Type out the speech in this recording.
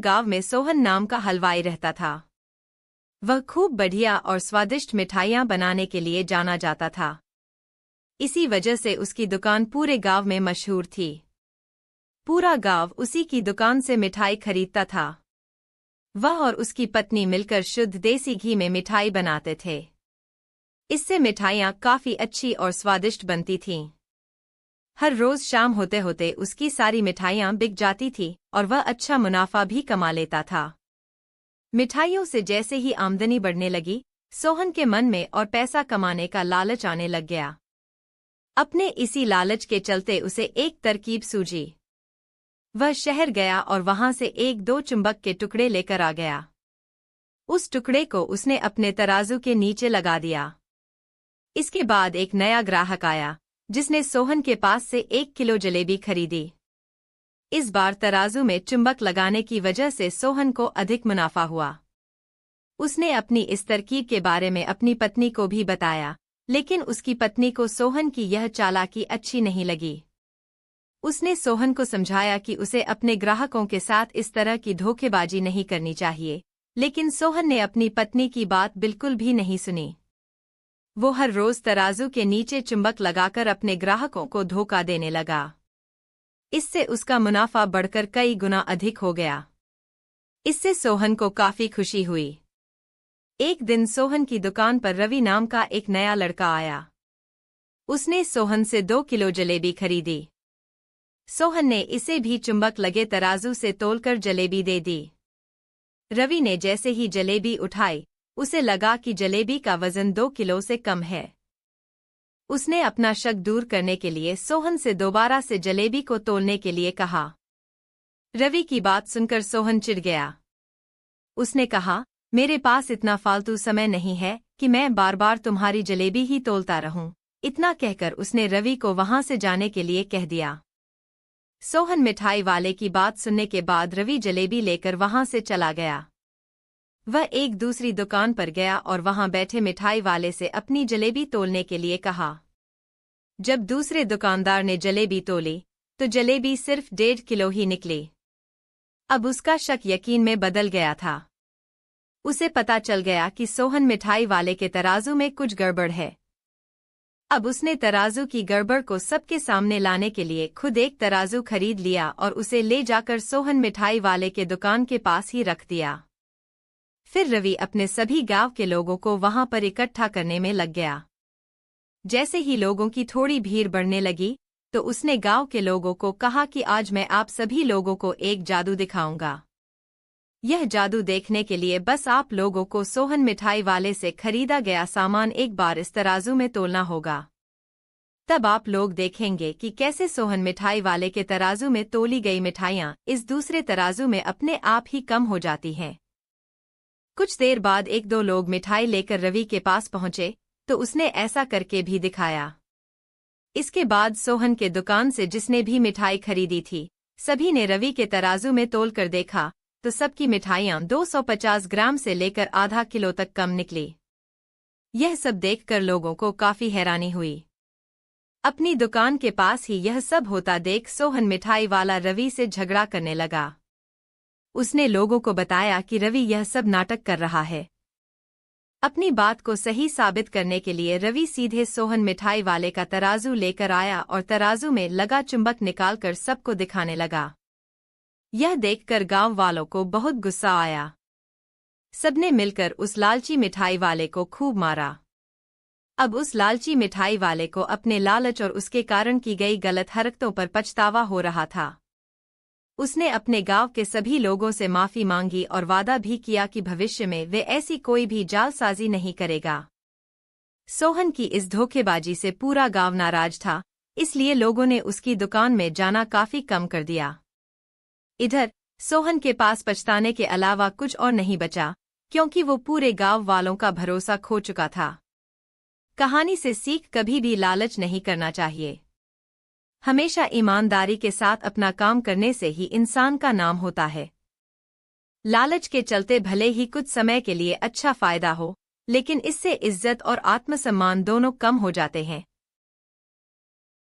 गांव में सोहन नाम का हलवाई रहता था। वह खूब बढ़िया और स्वादिष्ट मिठाइयाँ बनाने के लिए जाना जाता था। इसी वजह से उसकी दुकान पूरे गांव में मशहूर थी। पूरा गांव उसी की दुकान से मिठाई खरीदता था। वह और उसकी पत्नी मिलकर शुद्ध देसी घी में मिठाई बनाते थे। इससे मिठाइयाँ काफी अच्छी और स्वादिष्ट बनती थीं। हर रोज शाम होते होते उसकी सारी मिठाइयाँ बिक जाती थी और वह अच्छा मुनाफा भी कमा लेता था। मिठाइयों से जैसे ही आमदनी बढ़ने लगी, सोहन के मन में और पैसा कमाने का लालच आने लग गया। अपने इसी लालच के चलते उसे एक तरकीब सूझी। वह शहर गया और वहां से 1-2 चुंबक के टुकड़े लेकर आ गया। उस टुकड़े को उसने अपने तराजू के नीचे लगा दिया। इसके बाद एक नया ग्राहक आया, जिसने सोहन के पास से 1 किलो जलेबी खरीदी। इस बार तराजू में चुंबक लगाने की वजह से सोहन को अधिक मुनाफा हुआ। उसने अपनी इस तरकीब के बारे में अपनी पत्नी को भी बताया, लेकिन उसकी पत्नी को सोहन की यह चालाकी अच्छी नहीं लगी। उसने सोहन को समझाया कि उसे अपने ग्राहकों के साथ इस तरह की धोखेबाजी नहीं करनी चाहिए, लेकिन सोहन ने अपनी पत्नी की बात बिल्कुल भी नहीं सुनी। वो हर रोज तराजू के नीचे चुंबक लगाकर अपने ग्राहकों को धोखा देने लगा। इससे उसका मुनाफा बढ़कर कई गुना अधिक हो गया। इससे सोहन को काफी खुशी हुई। एक दिन सोहन की दुकान पर रवि नाम का एक नया लड़का आया। उसने सोहन से 2 किलो जलेबी खरीदी। सोहन ने इसे भी चुंबक लगे तराजू से तोलकर जलेबी दे दी। रवि ने जैसे ही जलेबी उठाई, उसे लगा कि जलेबी का वजन 2 किलो से कम है। उसने अपना शक दूर करने के लिए सोहन से दोबारा से जलेबी को तोलने के लिए कहा। रवि की बात सुनकर सोहन चिढ़ गया। उसने कहा, मेरे पास इतना फालतू समय नहीं है कि मैं बार बार तुम्हारी जलेबी ही तोलता रहूं। इतना कहकर उसने रवि को वहां से जाने के लिए कह दिया। सोहन मिठाई वाले की बात सुनने के बाद रवि जलेबी लेकर वहां से चला गया। वह एक दूसरी दुकान पर गया और वहां बैठे मिठाई वाले से अपनी जलेबी तोलने के लिए कहा। जब दूसरे दुकानदार ने जलेबी तोली, तो जलेबी सिर्फ 1.5 किलो ही निकली। अब उसका शक यकीन में बदल गया था। उसे पता चल गया कि सोहन मिठाई वाले के तराजू में कुछ गड़बड़ है। अब उसने तराजू की गड़बड़ को सबके सामने लाने के लिए खुद एक तराजू खरीद लिया और उसे ले जाकर सोहन मिठाई वाले के दुकान के पास ही रख दिया। फिर रवि अपने सभी गांव के लोगों को वहां पर इकट्ठा करने में लग गया। जैसे ही लोगों की थोड़ी भीड़ बढ़ने लगी, तो उसने गांव के लोगों को कहा कि आज मैं आप सभी लोगों को एक जादू दिखाऊंगा। यह जादू देखने के लिए बस आप लोगों को सोहन मिठाई वाले से खरीदा गया सामान एक बार इस तराजू में तोलना होगा। तब आप लोग देखेंगे कि कैसे सोहन मिठाई वाले के तराजू में तोली गई मिठाइयाँ इस दूसरे तराजू में अपने आप ही कम हो जाती हैं। कुछ देर बाद 1-2 लोग मिठाई लेकर रवि के पास पहुंचे, तो उसने ऐसा करके भी दिखाया। इसके बाद सोहन के दुकान से जिसने भी मिठाई खरीदी थी, सभी ने रवि के तराजू में तोल कर देखा, तो सबकी मिठाइयाँ 250 ग्राम से लेकर आधा किलो तक कम निकली। यह सब देखकर लोगों को काफी हैरानी हुई। अपनी दुकान के पास ही यह सब होता देख सोहन मिठाई वाला रवि से झगड़ा करने लगा। उसने लोगों को बताया कि रवि यह सब नाटक कर रहा है। अपनी बात को सही साबित करने के लिए रवि सीधे सोहन मिठाई वाले का तराजू लेकर आया और तराजू में लगा चुंबक निकालकर सबको दिखाने लगा। यह देखकर गांव वालों को बहुत गुस्सा आया। सबने मिलकर उस लालची मिठाई वाले को खूब मारा। अब उस लालची मिठाई वाले को अपने लालच और उसके कारण की गई गलत हरकतों पर पछतावा हो रहा था। उसने अपने गांव के सभी लोगों से माफी मांगी और वादा भी किया कि भविष्य में वे ऐसी कोई भी जालसाजी नहीं करेगा। सोहन की इस धोखेबाजी से पूरा गांव नाराज था, इसलिए लोगों ने उसकी दुकान में जाना काफी कम कर दिया। इधर सोहन के पास पछताने के अलावा कुछ और नहीं बचा, क्योंकि वो पूरे गांव वालों का भरोसा खो चुका था। कहानी से सीख कभी भी लालच नहीं करना चाहिए। हमेशा ईमानदारी के साथ अपना काम करने से ही इंसान का नाम होता है। लालच के चलते भले ही कुछ समय के लिए अच्छा फायदा हो, लेकिन इससे इज्जत और आत्मसम्मान दोनों कम हो जाते हैं।